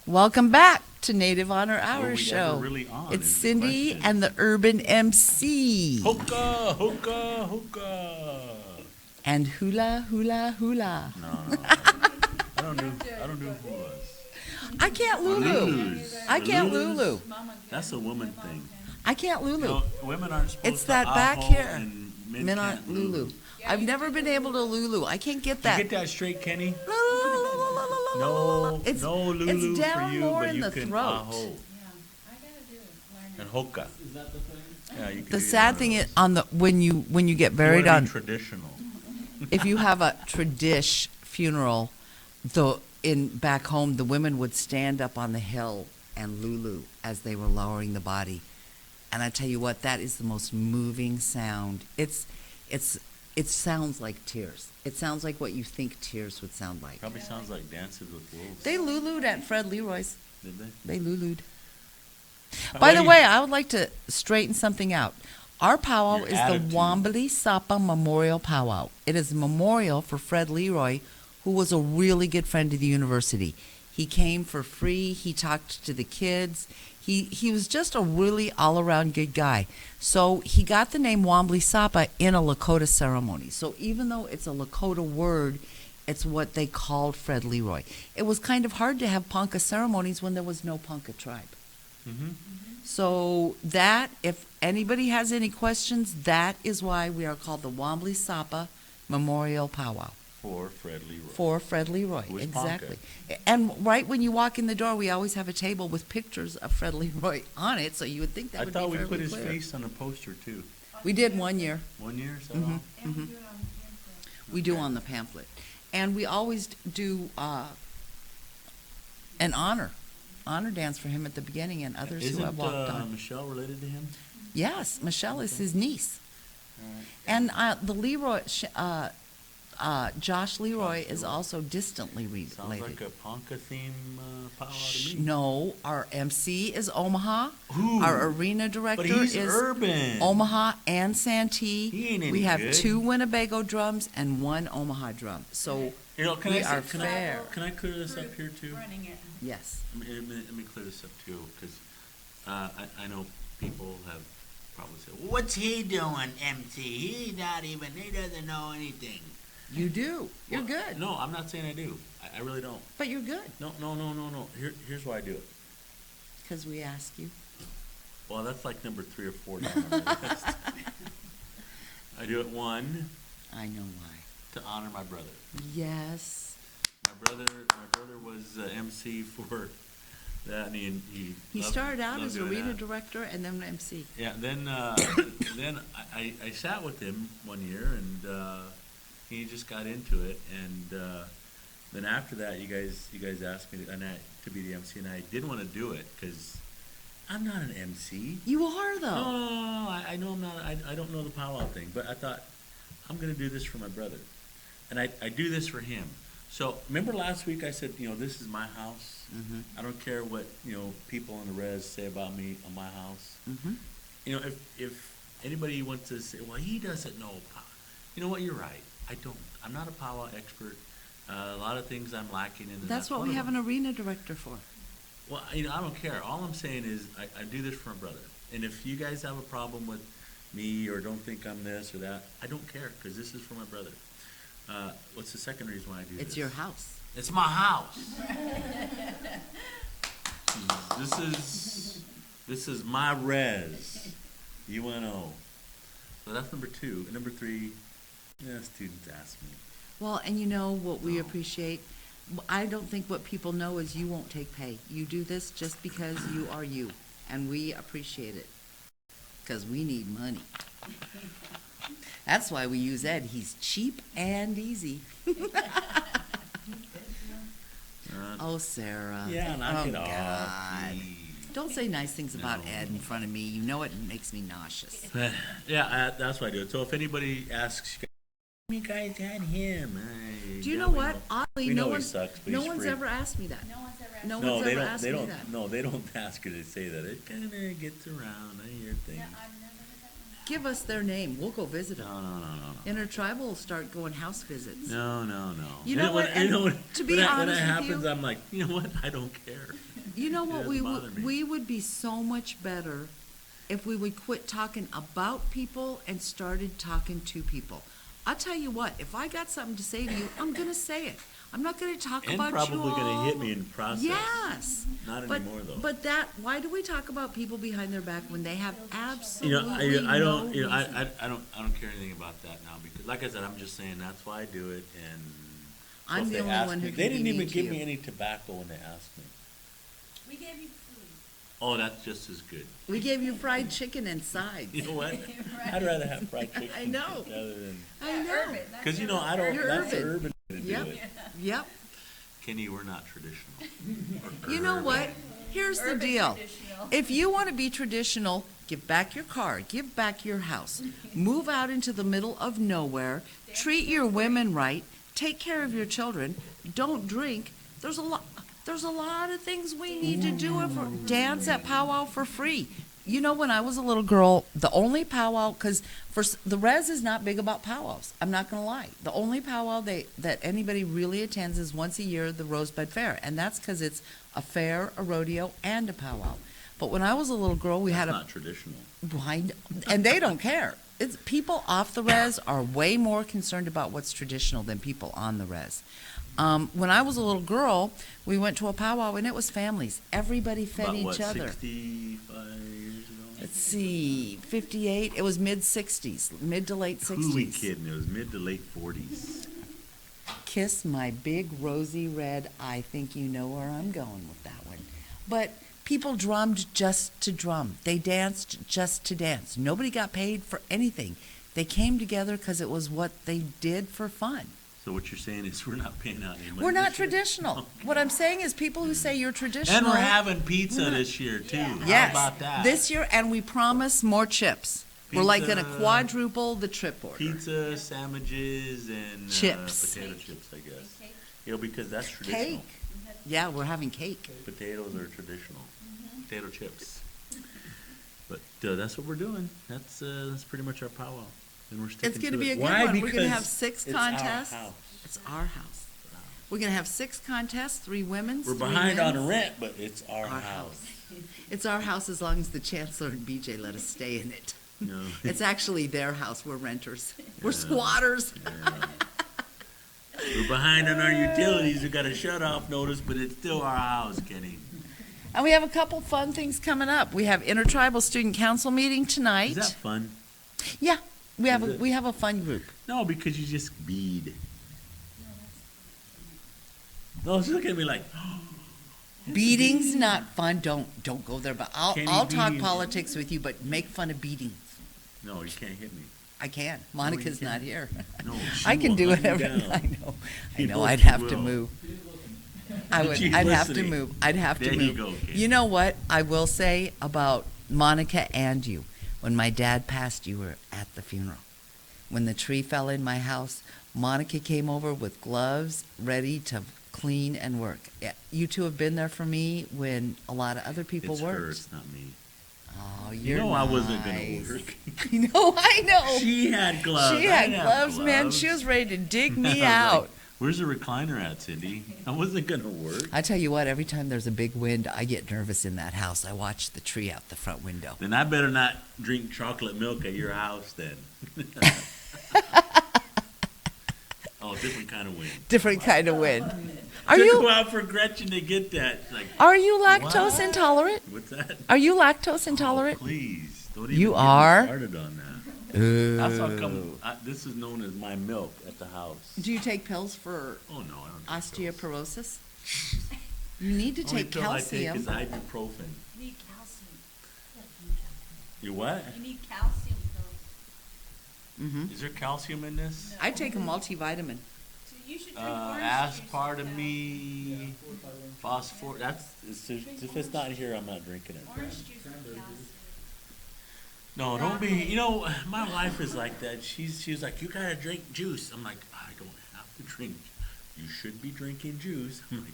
Welcome back to Native Honor Hour we Show. ever really on It's is the Cindy question. and the Urban MC. Hookah, hookah, hookah. And hula, hula, hula. No. I don't do hulas. I can't Lulu. Lulus. I can't Lulus? Lulu. That's a woman thing. I can't Lulu. You know, women aren't supposed It's to that back aho here. and men Men can't aren't Lulu. I've never been able to Lulu. I can't get You that. get that straight, Kenny? La, la, la, la, la, la, la, la, la, la. No, no Lulu it's down for you, more but in you the can throat. aho and hookah. Yeah, you can The do sad that. thing is on the when you get You buried wanna on be traditional. if you have a tradish funeral, back home the women would stand up on the hill and Lulu as they were lowering the body. And I tell you what, that is the most moving sound. It sounds like tears. It sounds like what you think tears would sound like. Probably sounds like Dances with Wolves. They Lulu'd at Fred Leroy's. Did they? They Lulu'd. By the way, I would like to straighten something out. Our powwow Your is attitude. the Wombly Sapa Memorial Powwow. It is a memorial for Fred Leroy, who was a really good friend of the university. He came for free. He talked to the kids. He was just a really all-around good guy. So he got the name Wombly Sapa in a Lakota ceremony. So even though it's a Lakota word, it's what they called Fred Leroy. It was kind of hard to have Ponca ceremonies when there was no Ponca tribe. Mm-hmm. So that, if anybody has any questions, that is why we are called the Wombly Sapa Memorial Powwow For Fred Leroy. for Fred Leroy. Who is Exactly. And right when you walk in the door, we always have a table with pictures of Fred Leroy on it, so you would think that I would thought be we fairly put his clear. face on a poster too. We did one year. 1 year, is that Mhm. all? Mhm. We do on the pamphlet. And we always do an honor dance for him at the beginning and others who have Isn't walked on. Michelle related to him? Yes, Michelle is his niece. All right. And the Leroy, Josh Leroy is also distantly Sounds related. like a Ponca theme powwow to me. No, our MC is Omaha. Ooh, Our arena director but he's is urban. Omaha and Santee. He ain't any We have good. 2 Winnebago drums and 1 Omaha drum. So, You know, can we I are say, fair. Can I clear this up here too? Running it. yes. Let me clear this up too, because I know people have probably said, well, "What's he doing, MC? He doesn't know anything." You do. You're Well, good. No, I'm not saying I do. I really don't. But you're good No. Here's why I do it. because we ask you. Well, that's like number 3 or 4 down on my list. I do it, 1, I know why. to honor my brother. Yes. My brother was MC for that, and he He loved- started out loved as doing arena that. director and then MC. Yeah, then I sat with him 1 year, and he just got into it, and then after that, you guys asked me to be the MC, and I didn't want to do it because I'm not an MC. You are, though. No, I know I'm not. I don't know the powwow thing, but I thought I'm going to do this for my brother, and I do this for him. So remember last week I said, this is my house. Mm-hmm. I don't care what people in the res say about me on my house. Mm-hmm. If anybody wants to say, well, he doesn't know you know what? You're right. I don't. I'm not a powwow expert. A lot of things I'm lacking in. That's what one we of have them. an arena director for. Well, I don't care. All I'm saying is I do this for my brother. And if you guys have a problem with me or don't think I'm this or that, I don't care because this is for my brother. What's the second reason why I do this? It's your house. It's my house. This is my res. UNO. So that's number 2. And number 3, students ask me. Well, and you know what we No. appreciate? I don't think what people know is you won't take pay. You do this just because you are you, and we appreciate it because we need money. That's why we use Ed. He's cheap and easy. Oh, Sarah. Yeah, knock oh, it off. God. please. Don't say nice things about No. Ed in front of me. You know it makes me nauseous. Yeah, that's why I do it. So if anybody asks, you guys had him. Do you know what? Oddly, We no know he one's, sucks, but no he's one's free. ever asked me that. No one's ever asked. No No, one's they ever don't. asked They me don't. that. No, they don't ask you to say that. It kind of gets around. I hear things. No, I've never heard that one. Give us their name. We'll go visit them. No. Intertribal will start going house visits. No. You know what, You know and what? to be when honest that with happens, you- I'm like, you know what? I don't care. You know what, It doesn't bother me. we would be so much better if we would quit talking about people and started talking to people. I'll tell you what, if I got something to say to you, I'm gonna say it. I'm not gonna talk And about you probably gonna hit all- me in process. Yes. Not But- anymore, though. But why do we talk about people behind their back when they have You absolutely know, no I don't, reason? I don't care anything about that now, because, like I said, I'm just saying, that's why I do it, and. so I'm if the they only ask one who me- can They be didn't even mean to give you. me any tobacco when they asked me. We gave you food. Oh, that's just as good. We gave you fried chicken and sides. You know what? Right. I'd rather have fried chicken. I know. Rather than, I know. Urban, that's because, you know, your I don't, You're that's the urban. urban way to do Yep. it. Yep. Kenny, we're not traditional. We're You know urban. what? Here's the Urban deal. traditional. If you want to be traditional, give back your car, give back your house, move out into the middle of nowhere, treat your women right, take care of your children, don't drink. There's a lot of things we need to do. Dance at powwow for free. You know, when I was a little girl, the only powwow, because the res is not big about powwows. I'm not going to lie. The only powwow that anybody really attends is once a year, the Rosebud Fair, and that's because it's a fair, a rodeo, and a powwow. But when I was a little girl, we That's had not traditional. and they don't care. It's people off the res are way more concerned about what's traditional than people on the res. When I was a little girl, we went to a powwow and it was families. Everybody fed About each what, other. 65 years ago? Let's see, 58. It was mid-60s, mid to late 60s. Who we kidding? It was mid to late 40s. Kiss my big rosy red. I think you know where I'm going with that one. But people drummed just to drum. They danced just to dance. Nobody got paid for anything. They came together because it was what they did for fun. So what you're saying is we're not paying out any money. We're not this year? traditional. What I'm saying is people who say you're traditional. And we're having pizza We're not- this year too. Yes, How about that? this year, and we promise more chips. We're like going to Pizza. quadruple the trip order. Pizza, sandwiches, and Chips. potato chips, I guess. Cake. You know, because that's traditional. Cake. Yeah, we're having cake. Potatoes are traditional. Potato chips. But that's what we're doing. That's pretty much our powwow, and we're sticking It's going to to be it. a good Why? one. We're going to Because have 6 it's our contests. house. It's our house. We're going to have 6 contests, 3 women's. We're 3 behind on the men's. rent, but it's our Our house. It's our house as long as the chancellor and BJ let us stay in it. No. It's actually their house. We're renters. We're Yeah. squatters. We're behind on our utilities. We got a shut-off notice, but it's still our house, Kenny. And we have a couple fun things coming up. We have Intertribal Student Council meeting tonight. Is that fun? Yeah, we have Is a, it? we have a fun group. No, because you just bead. No, she's looking at me like, Beatings not fun. Don't go there. But Kenny I'll talk beatings. politics with you, but make fun of beatings. no, you can't hit me. I can. Monica's can't. not here. No, I she can will do hunt you whatever. down. I know. I You know. know I'd she have to will. move. I would. She's I'd have to listening. move. I'd have to There you move. go, Kenny. You know what I will say about Monica and you? When my dad passed, you were at the funeral. When the tree fell in my house, Monica came over with gloves, ready to clean and work. Yeah, you two have been there for me when a lot of other people It's weren't. her, it's not me. Oh, You you're know I wasn't nice. gonna work. I know. She had gloves. She I had didn't have gloves, man. She was ready to dig I was me like, out. Where's the recliner at, Cindy? I wasn't gonna work. I tell you what, every time there's a big wind, I get nervous in that house. I watch the tree out the front window. Then I better not drink chocolate milk at your house then. Oh, different kind of wind. Different kind of wind. Are Took a you while for Gretchen to get that. Like, are you lactose What? intolerant? what's that? Are you lactose Oh, intolerant? please, don't even You get me are? started on that. Ooh. That's how come. This is known as my milk at the house. Do you take pills for Oh no, I don't. take pills. osteoporosis? You need to Only take pill calcium. I take is ibuprofen. You need calcium. You what? You need calcium pills. Hmm. Is there calcium in this? I take a multivitamin. So you should drink orange juice. Aspartame, phosphor. That's if it's not here, I'm not drinking it. Orange juice with calcium. No, don't be. You know, my wife is like that. She's like, you gotta drink juice. I'm like, I don't have to drink. You should be drinking juice. I'm like,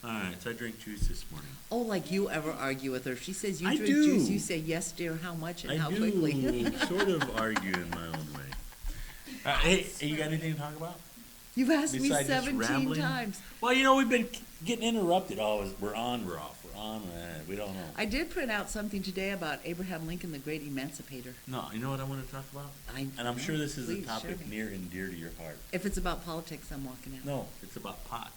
all right. So I drank juice this morning. Oh, like you ever argue with her? If she says you I drink do. juice, you say yes, dear. How much and I how do quickly? sort of argue in my own way. Hey, you got anything to talk about? You've asked me Besides just 17 rambling? times. Well, you know, we've been getting interrupted always. We're on, we're off. We're on, we don't know. I did print out something today about Abraham Lincoln, the great emancipator. No, you know what I want to talk about? And I'm sure this is a Please, share topic me. near and dear to your heart. If it's about politics, I'm walking out. No, it's about pot.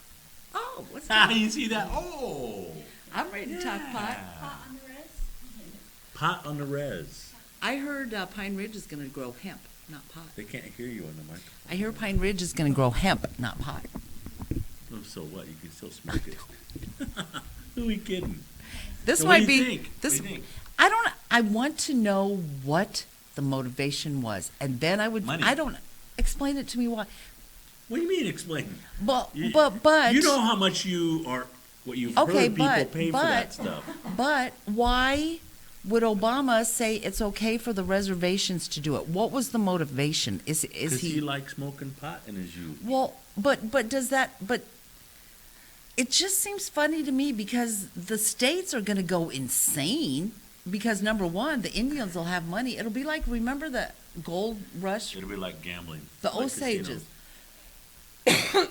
Oh, what's Ah, that? you see that? Oh! I'm ready to talk pot. Pot on the res? Pot on the res. I heard Pine Ridge is going to grow hemp, not pot. They can't hear you in the microphone. I hear Pine Ridge is going to grow hemp, not pot. Oh, so what? You can still smoke it. Who are we kidding? This So what might do you be think? this. What do you think? I don't. I want to know what the motivation was, and then I would. Money. I don't. Explain it to me. Why? What do you mean explain? But You- but You know how much you are, what you've Okay, heard people but- pay for that but- stuff. But why would Obama say it's okay for the reservations to do it? What was the motivation? Is Because he he? liked smoking pot in his youth. Well, but does that? But it just seems funny to me because the states are going to go insane. Because number one, the Indians will have money. It'll be like, remember the gold rush, It'll be like gambling. the like Osages. casinos.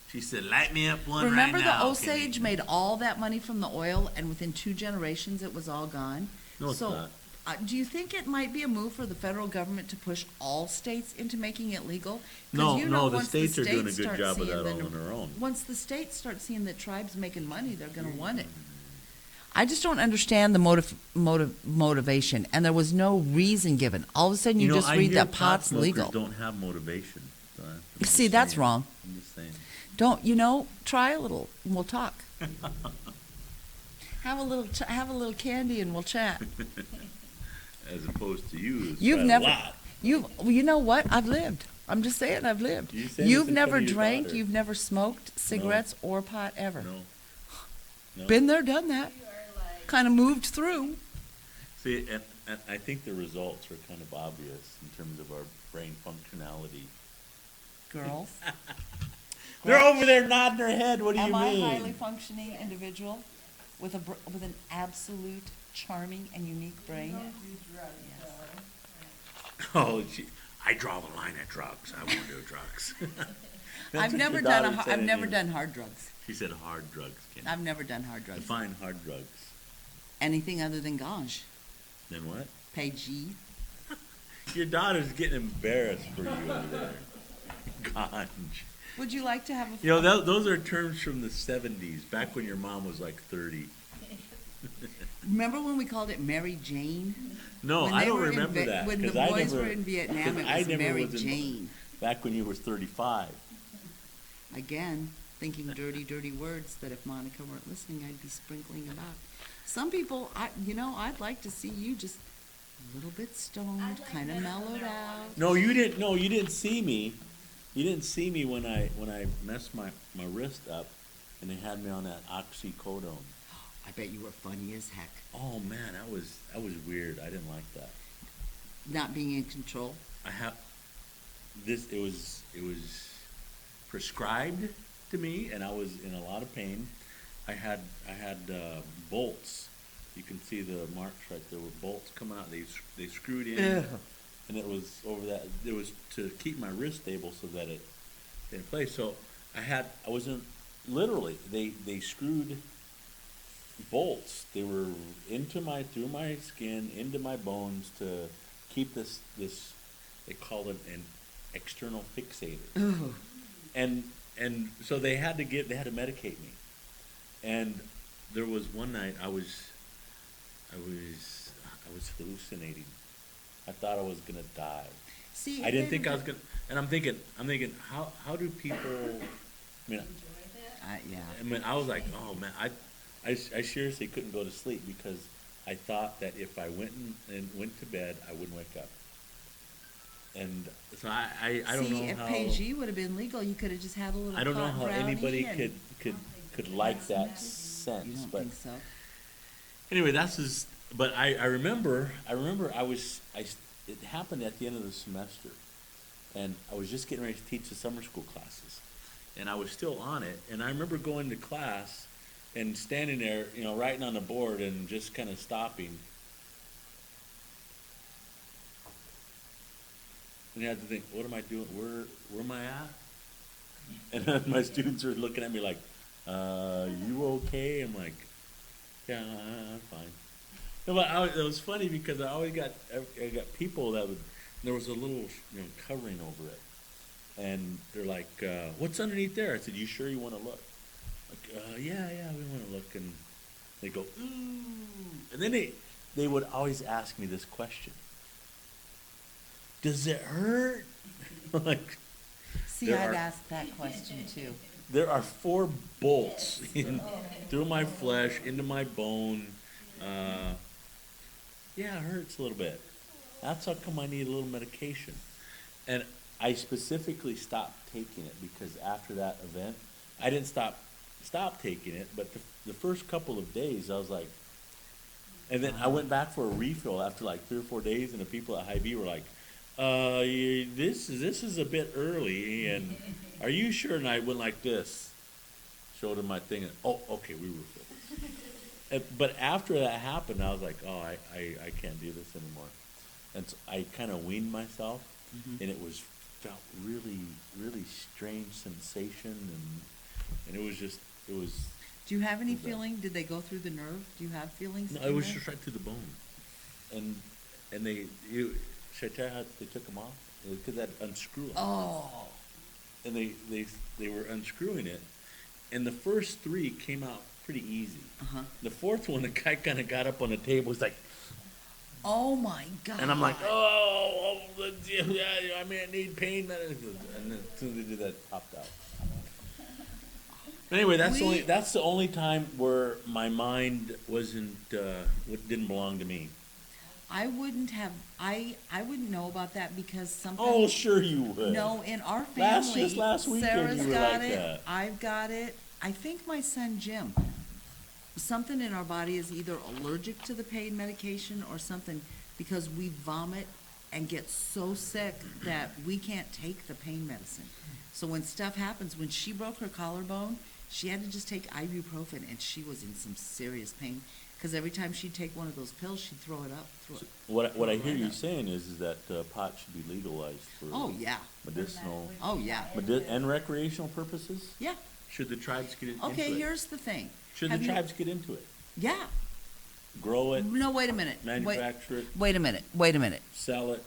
She said, light me up one Remember right the now. Osage Kenny." made all that money from the oil, and within 2 generations, it was all gone. No, it's So, not. do you think it might be a move for the federal government to push all states into making it legal? 'Cause No, you know no, the once states are doing a states good start job of seeing that that- all on their own. Once the states start seeing that tribes making money, they're going to want it. I just don't understand the motivation, and there was no reason given. All of a sudden, you know, just I read hear that pot pot's smokers legal. don't have motivation. So I'm See, just that's saying. wrong. I'm just saying. Don't try a little, and we'll talk. have a little candy, and we'll chat. As opposed to you, who's You've tried never- a lot. You know what? I've lived. I'm just saying, I've lived. You say this You've in never front of your drank, daughter. you've never smoked cigarettes or pot ever. No. No. Been there, done that. You are like, Kind of moved through. See, and I think the results are kind of obvious in terms of our brain functionality. Girls. They're over there nodding their head. What do you Am I mean? a highly functioning individual with with an absolute charming and unique brain? Oh, I draw the line at drugs. I won't do drugs. That's I've what never your done daughter said I've in never your- done hard drugs. She said hard drugs. Kenny. I've never done hard drugs. Define hard drugs. Anything other than ganj. Then what? Pagee. Your daughter's getting embarrassed for you over there. Ganj. Would you like to have a You know, those are terms from the 70s, back when your mom was like 30. Remember when we called it Mary Jane? No, When I they don't were in remember Vi- that. When the 'cause I boys never- were in Vietnam, 'cause it I was never Mary was in- Jane. Back when you was 35. Again, thinking dirty, dirty words that if Monica weren't listening, I'd be sprinkling about. Some people, I'd like to see you just a little bit stoned, I'd like kind of medical mellowed marijuana. out. No, you didn't. No, you didn't see me. You didn't see me when I messed my wrist up, and they had me on that oxycodone. I bet you were funny as heck. Oh man, that was weird. I didn't like that. Not being in control. I have this. It was prescribed to me, and I was in a lot of pain. I had bolts. You can see the marks right there with bolts coming out. They screwed in, and it was over that. It was to keep my wrist stable so that it in place. So I wasn't literally. They screwed bolts. They were through my skin into my bones to keep this. They call it an external fixator. Ugh. And so they had to medicate me. And there was one night I was hallucinating. I thought I was gonna die. See, I didn't think I was gonna. And I'm thinking, how do people? I mean, Yeah. I mean, I was like, oh man, I seriously couldn't go to sleep because I thought that if I went to bed, I wouldn't wake up. And so I don't See, know if how. Pagee would have been legal, you could have just had a little. I don't know pot how brownie anybody and- could like that You sense, don't but think so? anyway, that's just. But I remember it happened at the end of the semester, and I was just getting ready to teach the summer school classes, and I was still on it, and I remember going to class and standing there, writing on the board and just kind of stopping. And you have to think, what am I doing? Where am I at? And then my students are looking at me like, You okay? I'm like, yeah, I'm fine. No, but it was funny because I always I got people that would, there was a little, covering over it. And they're like, what's underneath there? I said, you sure you want to look? Like, yeah, we want to look. And they go, ooh. And then they would always ask me this question. Does it hurt? Like, See, There I've are- asked that question too. there are 4 bolts through my flesh, into my bone. Yeah, it hurts a little bit. That's how come I need a little medication. And I specifically stopped taking it because after that event, I didn't stop taking it, but the first couple of days I was like, and then I went back for a refill after like 3 or 4 days, and the people at Hy-Vee were like, this is a bit early, and are you sure? And I went like this, showed them my thing, and oh, okay, we refilled. But after that happened, I was like, oh, I can't do this anymore. And so I kind of weaned myself, and it felt really, really strange sensation, and it was Do you have any Is that- feeling? Did they go through the nerve? Do you have feelings? no, in it was there? just right through the bone. And should I tell you how they took them off? Because that unscrew 'em. Oh, And they were unscrewing it, and the first 3 came out pretty easy. uh-huh. The 4th one, the guy kind of got up on the table, was like, Oh my God. and I'm like, oh, yeah, I mean, I need pain medicine. And then as soon as they did that, it popped out. Anyway, We- that's the only time where my mind didn't belong to me. I wouldn't have. I wouldn't know about that because something. Oh, sure you would. No, in our Last- family, just last weekend Sarah's you were got like it. that. I've got it. I think my son Jim. Something in our body is either allergic to the pain medication or something because we vomit and get so sick that we can't take the pain medicine. So when stuff happens, when she broke her collarbone, she had to just take ibuprofen, and she was in some serious pain because every time she'd take one of those pills, she'd throw it up. What I hear Right you up. saying is that pot should be legalized for Oh yeah, medicinal oh yeah, and recreational purposes. yeah. Should the tribes get into Okay, it? here's the thing. Should Have the you- tribes get into it? Yeah. Grow it, No, wait a minute. manufacture it, Wait a minute. Wait a minute. sell it.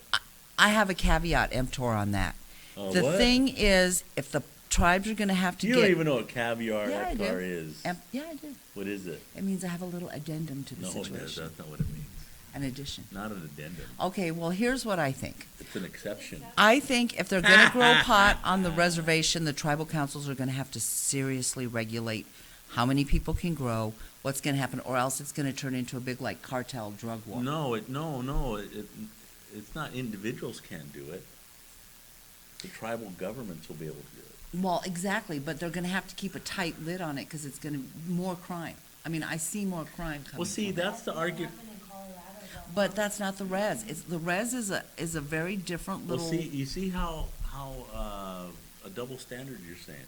I have a caveat emptor on that. The What? thing is, if the tribes are going to have to You get. don't even know what caviar Yeah, I do. nectar is. Yeah, I do. What is it? It means I have a little addendum to the No, it does. situation. That's not what it means. An addition. Not an addendum. Okay, well, here's what I think. It's an exception. I think if they're going to grow pot on the reservation, the tribal councils are going to have to seriously regulate how many people can grow, what's going to happen, or else it's going to turn into a big, like, cartel drug war. No, it's not individuals can't do it. The tribal governments will be able to do it. Well, exactly, but they're going to have to keep a tight lid on it because it's going to more crime. I mean, I see more crime coming. Well, see, from it. that's the argument. But that's not the res. The res is a very different Well, little. see, you see how a double standard you're saying?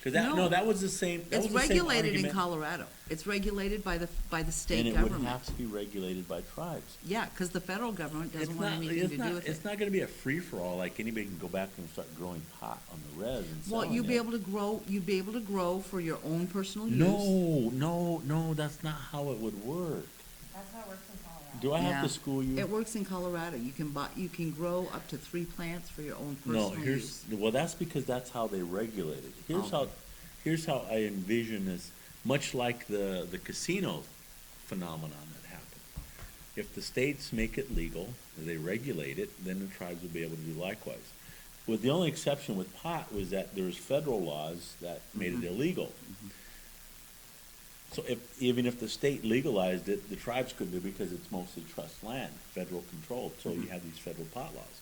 Because No. that was the same. That It's was the same regulated in argument, Colorado. It's regulated by the state and it government. would have to be regulated by tribes. Yeah, because the federal government doesn't It's want not. anything It's to not. do with It's it. not going to be a free for all. Like anybody can go back and start growing pot on the res and Well, selling you'd be it. able to grow. You'd be able to grow for your own personal use. No, that's not how it would work. That's how it works in Colorado. Do I have Yeah. to school you? It works in Colorado. You can buy. You can grow up to 3 plants for your own No, personal use. well, that's because that's how they regulate it. Okay. Here's how I envision this, much like the casino phenomenon that happened. If the states make it legal, they regulate it, then the tribes will be able to do likewise. With the only exception with pot was that there's federal laws that made it illegal. So even if the state legalized it, the tribes couldn't do it because it's mostly trust land, federal controlled, so you have these federal pot laws.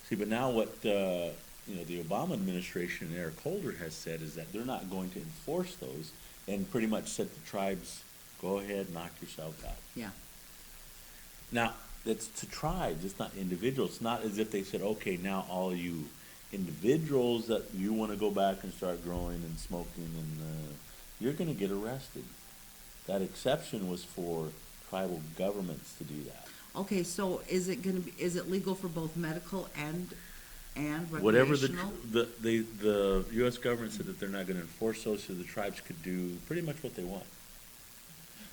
See, but now what, the Obama administration and Eric Holder has said is that they're not going to enforce those and pretty much said the tribes, go ahead, knock yourselves out. Yeah. Now, it's to tribes, it's not individuals. It's not as if they said, okay, now all you individuals that you want to go back and start growing and smoking and you're going to get arrested. That exception was for tribal governments to do that. Okay, so is it legal for both medical and whatever recreational? the US government said that they're not gonna enforce those, so the tribes could do pretty much what they want.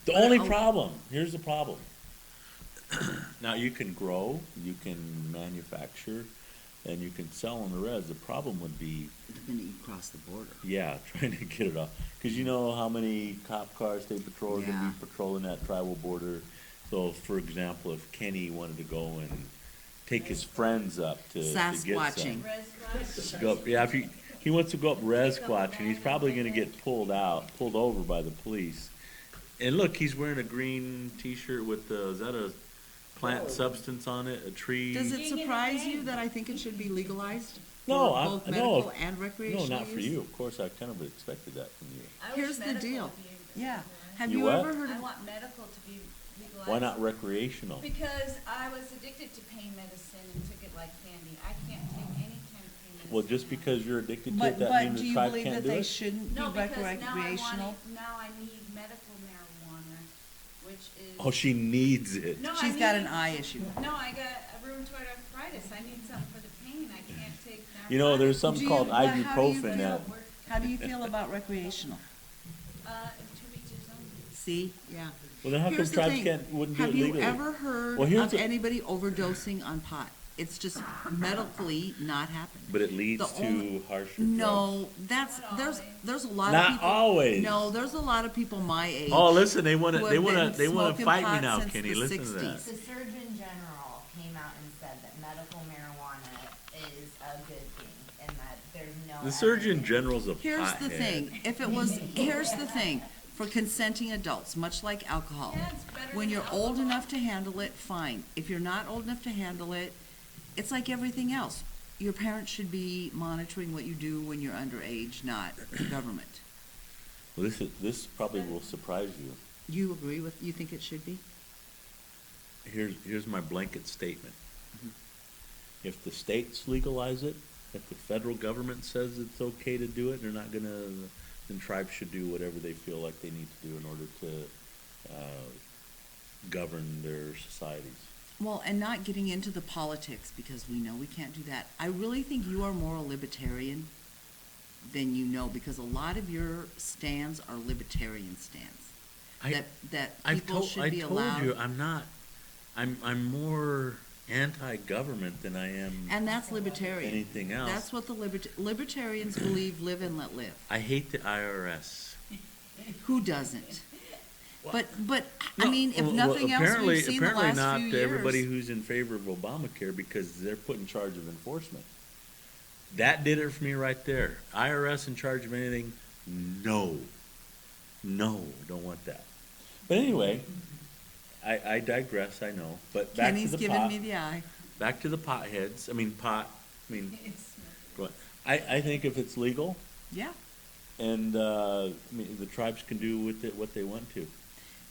The But, only oh- problem, here's the problem. Now, you can grow, you can manufacture, and you can sell on the res. The problem would be, They're gonna eat across the border. yeah, trying to get it off. Cause you know how many cop cars, state patrol are gonna Yeah. be patrolling that tribal border. So, for example, if Kenny wanted to go and take his friends up to get some. Sasquatching. Go up, yeah, if he wants to go up Resquatching, he's probably gonna get pulled over by the police. And look, he's wearing a green T-shirt with is that a plant substance on it, a tree? Does it surprise you that I think it should be legalized? No, for I- both no. medical and recreational No, not for use? you, of course, I kind of expected that from you. Here's the deal. Yeah. Have You you what? ever heard I of, want medical to be legalized. Why not recreational? Because I was addicted to pain medicine and took it like candy. I can't take any kind of pain medicine. Well, just now. because you're addicted to it, but, that but means do the you tribe believe can't that do they it? shouldn't be No, because recreational? now I need medical marijuana, which is. Oh, she needs it. No, I She's got an need- eye issue. No, I got a rheumatoid arthritis. I need something for the pain. I can't take narcotics. You know, there's Do something you- called well, how do you ibuprofen that, feel- How do you feel about recreational? To each his own. See, yeah. well, then how come Here's the tribes thing. wouldn't do it Have you legally? ever heard Well, here's of the- anybody overdosing on pot? It's just medically not happening. But it leads The only- to harsher drugs. No, that's, Not there's a lot of Not people. always. No, there's a lot of people my age. Oh, listen, they wanna, who they have wanna, been they wanna smoking fight me pot now, since Kenny, the listen to that. 60s. The Surgeon General came out and said that medical marijuana is a good thing and that there's no. The Surgeon evidence. General's a Here's the pothead. thing, here's the thing, for consenting adults, much like alcohol. Yeah, it's better When than you're old alcohol. enough to handle it, fine. If you're not old enough to handle it, it's like everything else. Your parents should be monitoring what you do when you're underage, not the government. Well, this probably will surprise you. You agree with, you think it should be? Here's my blanket statement. If the states legalize it, if the federal government says it's okay to do it, they're not gonna, then tribes should do whatever they feel like they need to do in order to, govern their societies. Well, and not getting into the politics, because we know we can't do that. I really think you are more a libertarian than you know, because a lot of your stands are libertarian stands. That people should be allowed. I told you, I'm not, I'm more anti-government than I am And that's libertarian. anything else. That's what the libertarians believe, live and let live. I hate the IRS. Who doesn't? But, I No, mean, if well, nothing else apparently- we've seen the apparently last not few to everybody years. who's in favor of Obamacare, because they're put in charge of enforcement. That did it for me right there. IRS in charge of anything? No. No, don't want that. But anyway, I digress, I know, but back to Kenny's the giving pot, me the eye. back to the potheads, go ahead. I think if it's legal, Yeah. and, I mean, the tribes can do with it what they want to.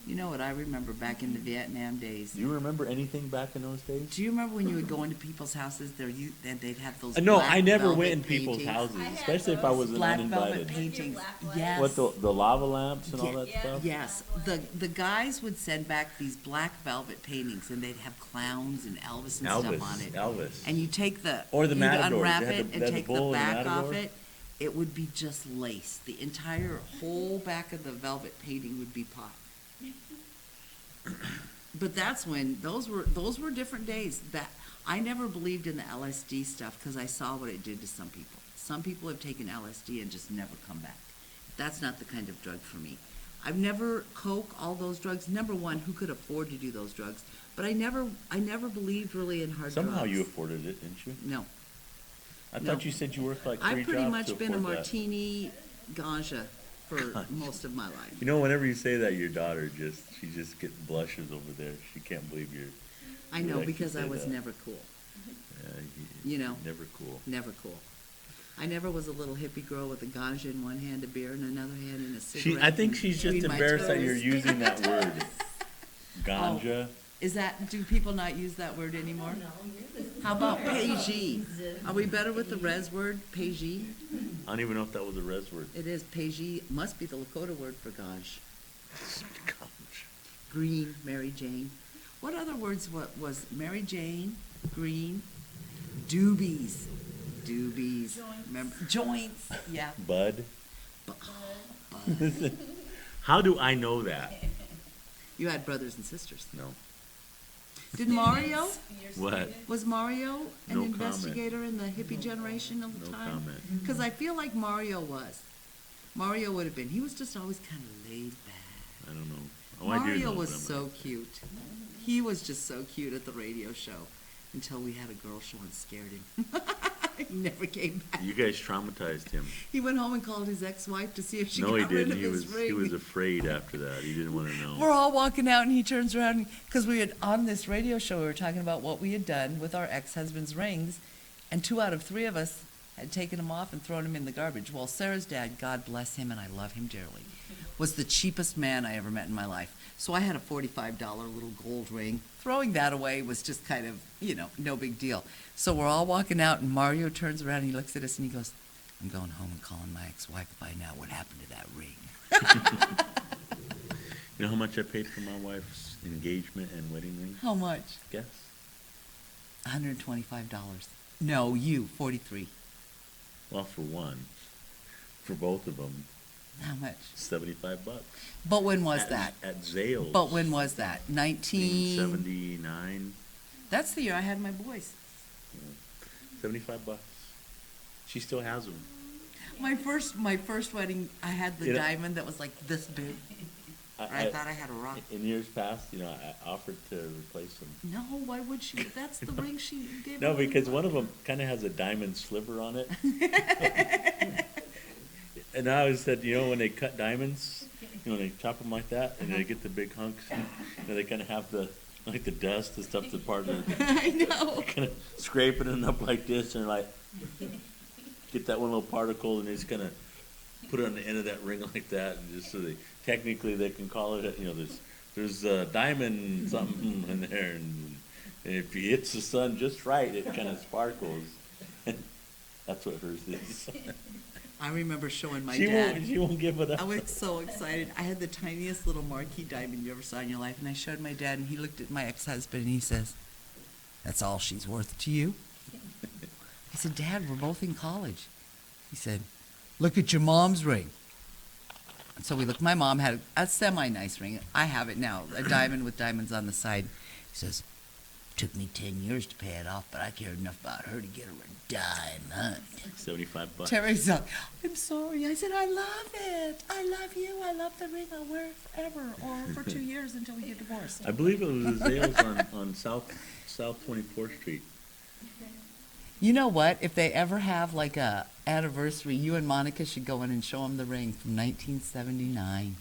You know what I remember back in the Vietnam days? Do you remember anything back in those days? Do you remember when you would go into people's houses, and they'd have those No, black I never velvet went in people's paintings? houses, I had especially if I those. was an Black velvet uninvited. paintings. Black lights. Yes. What, the lava lamps and all that Yeah. stuff? Yes, the guys would send back these black velvet paintings, and they'd have clowns and Elvis and stuff on it. Elvis. And you take the, Or the you'd matadors. unwrap They had it the- and they had the take the bull and the back off matador. it, it would be just lace. The entire whole back of the velvet painting would be pot. But that's when, those were different days. That, I never believed in the LSD stuff because I saw what it did to some people. Some people have taken LSD and just never come back. That's not the kind of drug for me. I've never, coke, all those drugs, number one, who could afford to do those drugs? But I never believed really in hard drugs. Somehow you afforded it, didn't you? No. I No. thought you said you worked like 3 I've jobs pretty to much been a afford that. martini ganja for most of my life. You know, whenever you say that, your daughter she just gets blushes over there. She can't believe you're, I You know, actually because I say was that. never cool. you You know. never cool. Never cool. I never was a little hippie girl with a ganja in one hand, a beer in another hand, and a cigarette. I think she's just between my embarrassed that toes. you're using that word. Ganja. Is that, do people not use that word anymore? How about PG? Are we better with the res word, PG? I don't even know if that was a res word. It is, PG must be the Lakota word for ganja. Ganja. Green, Mary Jane. What other words was Mary Jane, green, doobies? Doobies. Joints. Remember? Joints, yeah. Bud? Bu- Bud. How do I know that? You had brothers and sisters. No. Did Mario, Students, What? your students. was Mario an No comment. investigator in the hippie generation of the No time? comment. Because I feel like Mario was. Mario would have been. He was just always kind of laid back. I don't know. Oh, I do Mario know, was but I'm so not- cute. He was just so cute at the radio show until we had a girl show and scared him. He never came back. You guys traumatized him. He went home and called his ex-wife to see if she No, he got rid didn't. of He his was, ring. he was afraid after that. He didn't want to know. We're all walking out, and he turns around because we had on this radio show. We were talking about what we had done with our ex-husband's rings, and 2 out of 3 of us had taken them off and thrown them in the garbage. Well, Sarah's dad, God bless him, and I love him dearly, was the cheapest man I ever met in my life. So I had a $45 little gold ring. Throwing that away was just kind of, no big deal. So we're all walking out, and Mario turns around and he looks at us and he goes, "I'm going home and calling my ex-wife to find out what happened to that ring." You know how much I paid for my wife's engagement and wedding ring? How much? Guess. $125. No, you, 43. Well, for one. For both of them, How much? $75. But when was that? At Zales. But when was that? 1979. That's the year I had my boys. $75. She still has them. My first wedding, I had the You know- diamond that was like this big. I thought I had a rock. In years past, I offered to replace them. No, why would she? That's the ring she gave No, away. because one of them kind of has a diamond sliver on it. And I always said, when they cut diamonds, when they chop them like that, and they get the big hunks, they kind of have the dust and stuff, the part of it, I know. kind of scraping it up like this, and get that one little particle, and they just kind of put it on the end of that ring like that, and just so technically they can call it, there's a diamond something in there, and if it hits the sun just right, it kind of sparkles. That's what hers is. I remember showing my She dad. won't give it up. I was so excited. I had the tiniest little marquee diamond you ever saw in your life, and I showed my dad, and he looked at my ex-husband, and he says, "That's all she's worth to you?" I said, "Dad, we're both in college." He said, "Look at your mom's ring." And so we looked. My mom had a semi-nice ring. I have it now, a diamond with diamonds on the side. He says, "Took me 10 years to pay it off, but I cared enough about her to get her a diamond." $75. Terry's like, "I'm sorry." I said, "I love it. I love you. I love the ring. I'll wear it forever or for 2 years until we get divorced." I believe it was a Zales on South 24th Street. You know what? If they ever have like a anniversary, you and Monica should go in and show them the ring from 1979.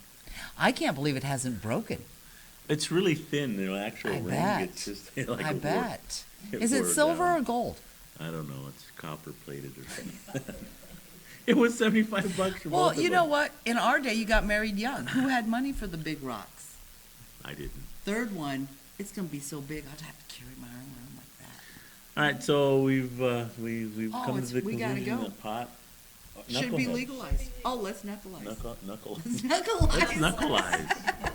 I can't believe it hasn't broken. It's really thin, actual I ring. bet. It's just I wore- bet. it Is it wore silver down. or gold? I don't know. It's copper plated or something. It was $75 for Well, both of you know them. what? In our day, you got married young. Who had money for the big rocks? I didn't. Third one, it's going to be so big, I'd have to carry my arm around like that. All right, so we've Oh, come to the we gotta conclusion go. that pot Should be knuckleheads. legalized. Oh, let's knuckleize. Knuckle. Let's Let's knuckleize. knuckleize.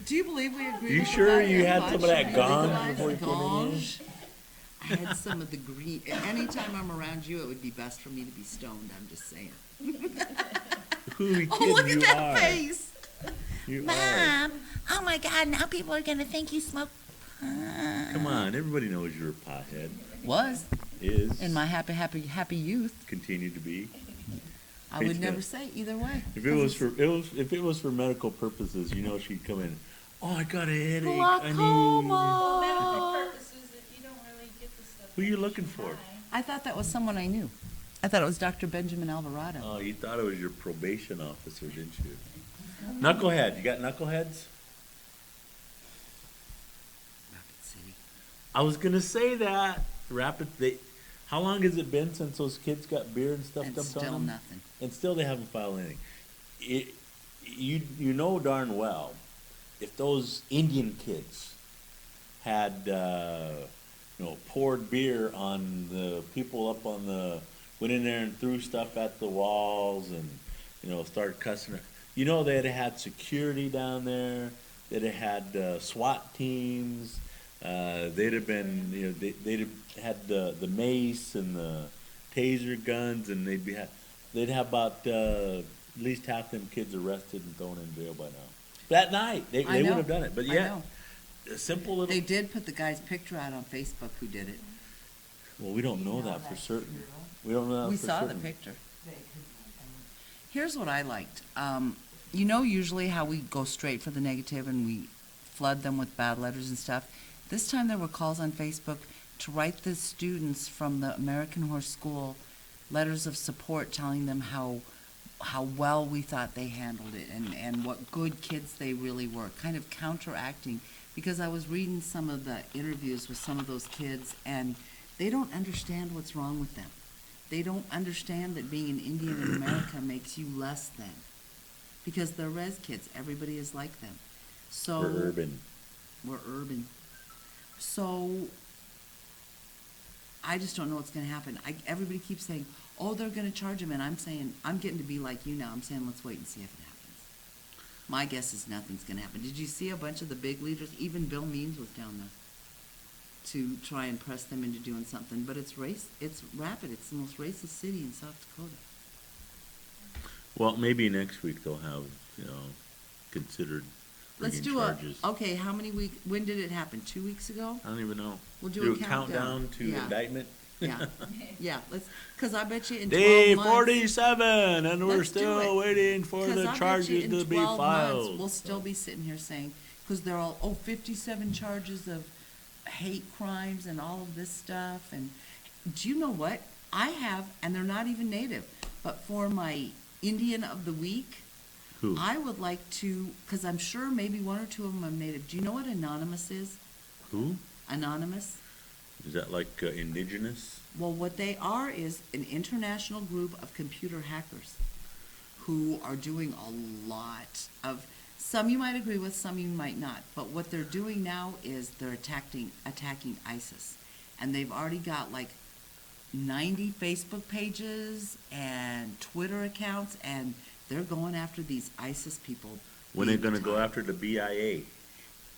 Do you believe we agreed? You with sure that? you had Pot some of that should be gone legalized? before you came in here? Ganj. I had some of the green. Anytime I'm around you, it would be best for me to be stoned. I'm just saying. Who are you Oh, kidding? look at You that are. face. You are. Mom, oh my God, now people are going to think you smoke. Come on, everybody knows you're a pothead. Was Is. in my happy youth. Continue to be. I would Preach never that. say either way. If it was for medical purposes, she'd come in. Oh, I got a headache. I need. For medical Glaucoma. purposes, if you don't really get the stuff. Who you that looking should for? buy. I thought that was someone I knew. I thought it was Dr. Benjamin Alvarado. Oh, you thought it was your probation officer, didn't you? Knucklehead. You got knuckleheads? Rapid City. I was gonna say that. How long has it been since those kids got beer and stuff And dumped on still them? nothing. And still they haven't filed anything. You know darn well, if those Indian kids had poured beer on the people up on went in there and threw stuff at the walls and started cussing. They'd have had security down there. They'd have had SWAT teams. They'd have been they'd have had the mace and the taser guns, and they'd have about, at least half them kids arrested and thrown in jail by now. That night, they I would know. have done it, but I yeah, know. a simple little, They did put the guy's picture out on Facebook who did it. well, we don't know that for certain. We don't know that We for saw the certain. picture. Here's what I liked. You know usually how we go straight for the negative and we flood them with bad letters and stuff? This time there were calls on Facebook to write the students from the American Horse School letters of support telling them how well we thought they handled it and what good kids they really were, kind of counteracting. Because I was reading some of the interviews with some of those kids and they don't understand what's wrong with them. They don't understand that being an Indian in America makes you less than. Because they're res kids. Everybody is like them. So We're urban. We're urban. So I just don't know what's going to happen. Everybody keeps saying, oh, they're going to charge him. And I'm saying, I'm getting to be like you now. I'm saying, let's wait and see if it happens. My guess is nothing's going to happen. Did you see a bunch of the big leaders? Even Bill Means was down there to try and press them into doing something. But it's rapid. It's the most racist city in South Dakota. Well, maybe next week they'll have, considered Let's bringing do charges. okay, how many when did it happen? 2 weeks ago? I don't even know. We'll do a a countdown. to Yeah. indictment. Yeah, yeah, because I bet you in 12 Day months. 47, and we're Let's do still it. waiting for 'Cause the I bet you charges in to be 12 months, filed. we'll still be sitting here saying, because they're all, 57 charges of hate crimes and all of this stuff. And do you know what? I have, and they're not even native, but for my Indian of the Week, Who? I would like to, because I'm sure maybe one or two of them are native. Do you know what Anonymous is? Who? Anonymous? Is that like indigenous? Well, what they are is an international group of computer hackers who are doing a lot of, some you might agree with, some you might not. But what they're doing now is they're attacking ISIS. And they've already got like 90 Facebook pages and Twitter accounts, and they're going after these ISIS people. When they're big gonna go time. after the BIA?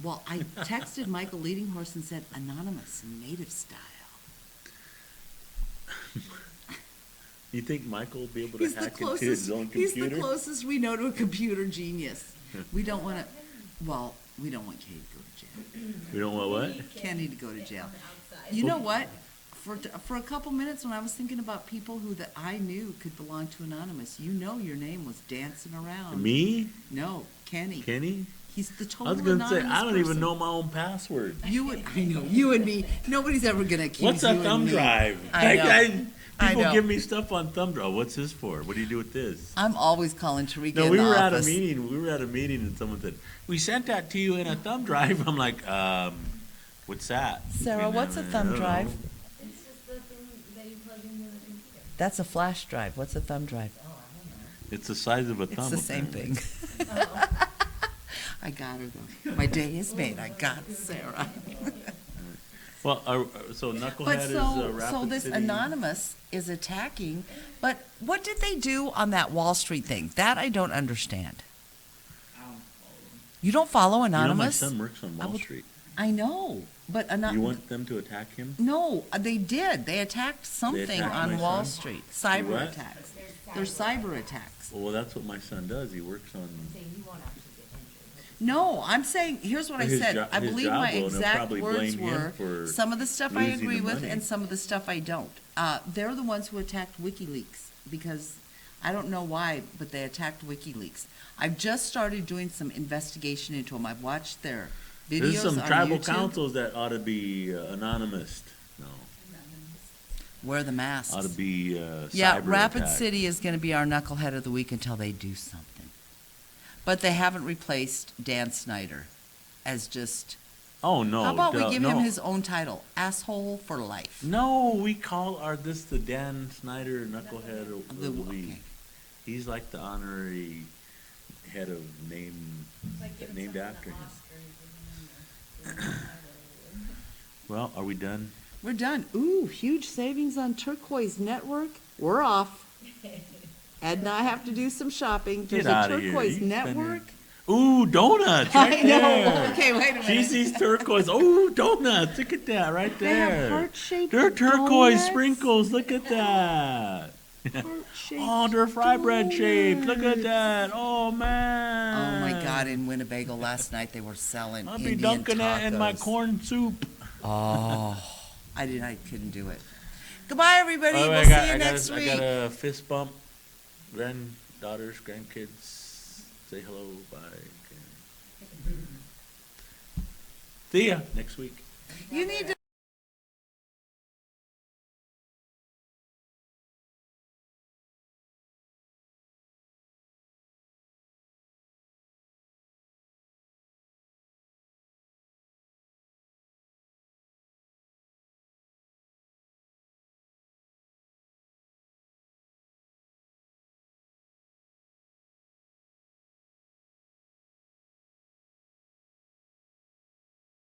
Well, I texted Michael Leading Horse and said, Anonymous, native style. You think Michael will be able to He's the hack into his own closest. computer? He's the closest we know to a computer genius. We don't want to. Well, we don't want Katie to go to jail. We don't want what? Kenny to go to jail. You know what? For a couple minutes, when I was thinking about people who that I knew could belong to Anonymous, you know, your name was dancing around. Me? No, Kenny. Kenny? He's the I total was gonna say, anonymous I don't even person. know my own password. You would. I know. You and me. Nobody's ever gonna accuse What's you a and thumb me. drive? I know. I People know. give me stuff on thumb drive. What's this for? What do you do with this? I'm always calling Tarika No, in we the were at a office. meeting. We were at a meeting, and someone said, "We sent that to you in a thumb drive." I'm like, "What's that?" Sarah, And what's a I thumb don't know. drive? It's just the thing that you plug into the computer. That's a flash drive. What's a thumb drive? Oh, I don't know. It's the size of a thumb. It's the same apparently. thing. I got her though. My day is made. I got Sarah. Well, so Knucklehead But is so Rapid this City. Anonymous is attacking. But what did they do on that Wall Street thing? That I don't understand. You don't follow You know, my Anonymous? son works on I Wall would- Street. I know, but You want them to attack him? No, they did. They attacked something attacked on my Wall son? Street. Cyber what? attacks. There's cyber attacks. Well, that's what my son does. He works on. So you won't actually get injured. No, I'm saying, here's what I His said. jo- I his believe job my will, and they'll exact probably words blame him were, for some of the stuff I losing agree the with money. and some of the stuff I don't. They're the ones who attacked WikiLeaks because I don't know why, but they attacked WikiLeaks. I've just started doing some investigation into them. I've watched their videos There's some on tribal YouTube. councils that ought to be anonymous. No, Wear the masks. ought to be Yeah, cyber Rapid attack. City is going to be our knucklehead of the week until they do something. But they haven't replaced Dan Snyder as just. Oh no! How about we give no. him his own title, asshole for life? No, we call this the Dan Snyder Knucklehead of the Week. Okay. He's like the honorary head of named after him. Well, are we done? We're done. Ooh, huge savings on Turquoise Network. We're off. Ed and I have to do some shopping. Get There's out a of here. Turquoise You spend your- Network. Ooh, donuts right I know. there. Okay, wait a minute. She sees turquoise. Oh, donuts. Look at that right They have there. heart-shaped They're turquoise donuts? sprinkles. Look at that. Heart-shaped Oh, they're fry bread shaped. Look at donuts. that. Oh, man. Oh my God! In Winnebago last night they were selling I'll be Indian dunking that in my tacos. corn soup. Oh, I couldn't do it. Goodbye, everybody. Oh, We'll I see got, you I got, next a, I week. got a fist bump. Granddaughters, grandkids. Say hello. Bye. Okay. See ya next week. You need to.